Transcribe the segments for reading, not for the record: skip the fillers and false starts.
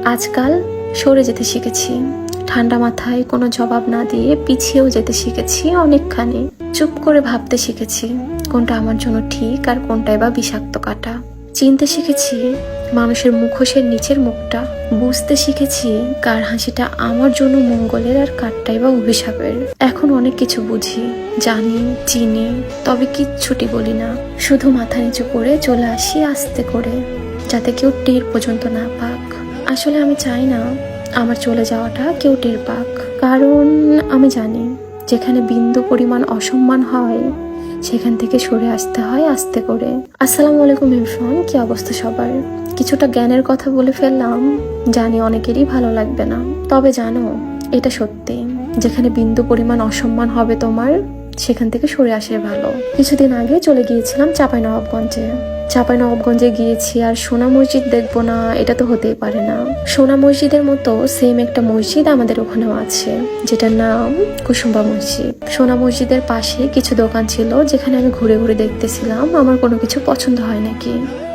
আজকাল সরে যেতে শিখেছি, ঠান্ডা মাথায় কোনো জবাব না দিয়ে পিছিয়েও যেতে শিখেছি অনেকখানি। চুপ করে ভাবতে শিখেছি কোনটা আমার জন্য ঠিক আর কোনটাই বা বিষাক্ত কাটা। চিনতে শিখেছি মানুষের মুখোশের নিচের মুখটা। বুঝতে শিখেছি কার হাসিটা আমার জন্য মঙ্গলের আর কারটাই বা অভিশাপের। এখন অনেক কিছু বুঝি, জানি, চিনি, তবে কিচ্ছুটি বলি না। শুধু মাথা নিচু করে চলে আসি আস্তে করে, যাতে কেউ টের পর্যন্ত না পাক। আসলে আমি চাই না আমার চলে যাওয়াটা কেউ টের পাক, কারণ আমি জানি যেখানে বিন্দু পরিমাণ অসম্মান হয় সেখান থেকে সরে আসতে হয় আস্তে করে। আসসালামু আলাইকুম এভরিওয়ান, কি অবস্থা সবার? কিছুটা জ্ঞানের কথা বলে ফেললাম, জানি অনেকেরই ভালো লাগবে না, তবে জানো এটা সত্যি, যেখানে বিন্দু পরিমাণ অসম্মান হবে তোমার সেখান থেকে সরে আসে ভালো। কিছুদিন আগে চলে গিয়েছিলাম চাঁপাইনবাবগঞ্জে গিয়েছি, আর সোনা মসজিদ দেখবো না এটা তো হতেই পারে না। সোনা মসজিদের মতো সেম একটা মসজিদ আমাদের ওখানেও আছে, যেটার নাম কুসুম্বা মসজিদ। সোনা মসজিদের পাশে কিছু দোকান ছিল যেখানে আমি ঘুরে ঘুরে দেখতেছিলাম আমার কোনো কিছু পছন্দ হয় নাকি।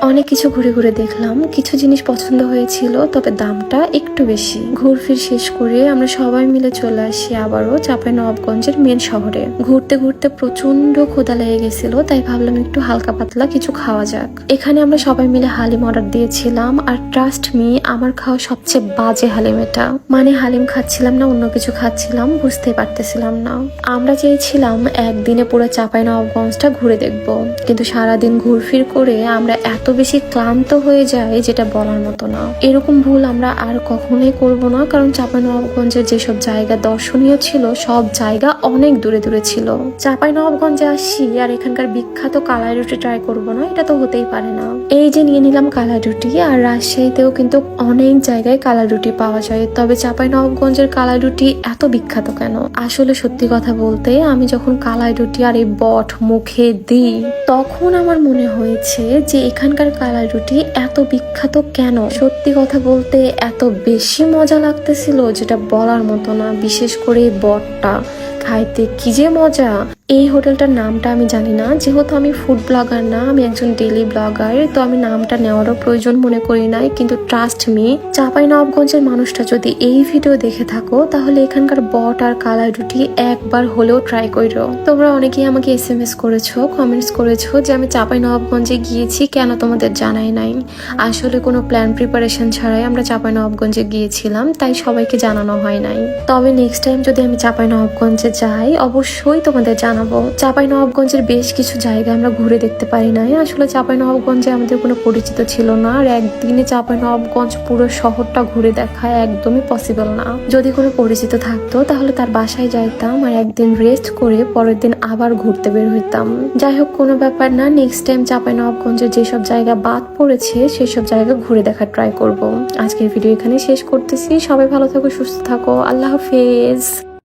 অনেক কিছু ঘুরে ঘুরে দেখলাম, কিছু জিনিস পছন্দ হয়েছিল, তবে দামটা একটু বেশি। ঘুরফির শেষ করে আমরা সবাই মিলে চলে আসি আবারও চাঁপাইনবাবগঞ্জের মেন শহরে। ঘুরতে ঘুরতে প্রচন্ড ক্ষুধা লেগে গেছিল, তাই ভাবলাম একটু হালকা পাতলা কিছু খাওয়া যাক। এখানে আমরা সবাই মিলে হালিম অর্ডার দিয়েছিলাম, আর ট্রাস্ট মি আমার খাওয়া সবচেয়ে বাজে হালিম এটা। মানে হালিম খাচ্ছিলাম না অন্য কিছু খাচ্ছিলাম বুঝতে পারতেছিলাম না। আমরা চেয়েছিলাম একদিনে পুরো চাঁপাইনবাবগঞ্জটা ঘুরে দেখবো, কিন্তু সারাদিন ঘুরফির করে আমরা এত বেশি ক্লান্ত হয়ে যায় যেটা বলার মতো না। এরকম ভুল আমরা আর কখনোই করব না, কারণ চাঁপাইনবাবগঞ্জের যেসব জায়গা দর্শনীয় ছিল সব জায়গা অনেক দূরে দূরে ছিল। চাঁপাইনবাবগঞ্জে আসি আর এখানকার বিখ্যাত কালাই রুটি ট্রাই করব না, এটা তো হতেই পারে না। এই যে নিয়ে নিলাম কালাই রুটি, আর রাজশাহীতেও কিন্তু অনেক জায়গায় কালাই রুটি পাওয়া যায়, তবে চাঁপাইনবাবগঞ্জের কালাই রুটি এত বিখ্যাত কেন? আসলে সত্যি কথা বলতে আমি যখন কালাই রুটি আর এই বট মুখে দিই তখন আমার মনে হয়েছে যে এখানকার কালাই রুটি এত বিখ্যাত কেন। সত্যি কথা বলতে এত বেশি মজা লাগতেছিল যেটা বলার মতো না। বিশেষ করে এই বটটা খাইতে কি যে মজা। এই হোটেলটার নামটা আমি জানি না, যেহেতু আমি ফুড ব্লগার না, আমি একজন ডেইলি ব্লগার, তো আমি নামটা নেওয়ারও প্রয়োজন মনে করি নাই। কিন্তু ট্রাস্ট মি, চাঁপাইনবাবগঞ্জের মানুষটা যদি এই ভিডিও দেখে থাকো তাহলে এখানকার বট আর কালাই রুটি একবার হলেও ট্রাই করো। তোমরা অনেকেই আমাকে SMS করেছো, কমেন্টস করেছো যে আমি চাঁপাইনবাবগঞ্জে গিয়েছি কেন তোমাদের জানাই নাই। আসলে কোনো প্ল্যান প্রিপারেশন ছাড়াই আমরা চাঁপাইনবাবগঞ্জে গিয়েছিলাম, তাই সবাইকে জানানো হয় নাই। তবে নেক্সট টাইম যদি আমি চাঁপাইনবাবগঞ্জে যাই অবশ্যই তোমাদের জানাবো। চাঁপাইনবাবগঞ্জের বেশ কিছু জায়গা আমরা ঘুরে দেখতে পারি নাই। আসলে চাঁপাইনবাবগঞ্জে আমাদের কোনো পরিচিত ছিল না, আর একদিনে চাঁপাইনবাবগঞ্জ পুরো শহরটা ঘুরে দেখা একদমই পসিবল না। যদি কোনো পরিচিত থাকতো তাহলে তার বাসায় যাইতাম আর একদিন রেস্ট করে পরের দিন আবার ঘুরতে বের হইতাম। যাই হোক, কোনো ব্যাপার না, নেক্সট টাইম চাঁপাইনবাবগঞ্জের যেসব জায়গা বাদ পড়েছে সেসব জায়গা ঘুরে দেখার ট্রাই করব। আজকের ভিডিও এখানে শেষ করতেছি। সবাই ভালো থাকো, সুস্থ থাকো, আল্লাহ হাফেজ।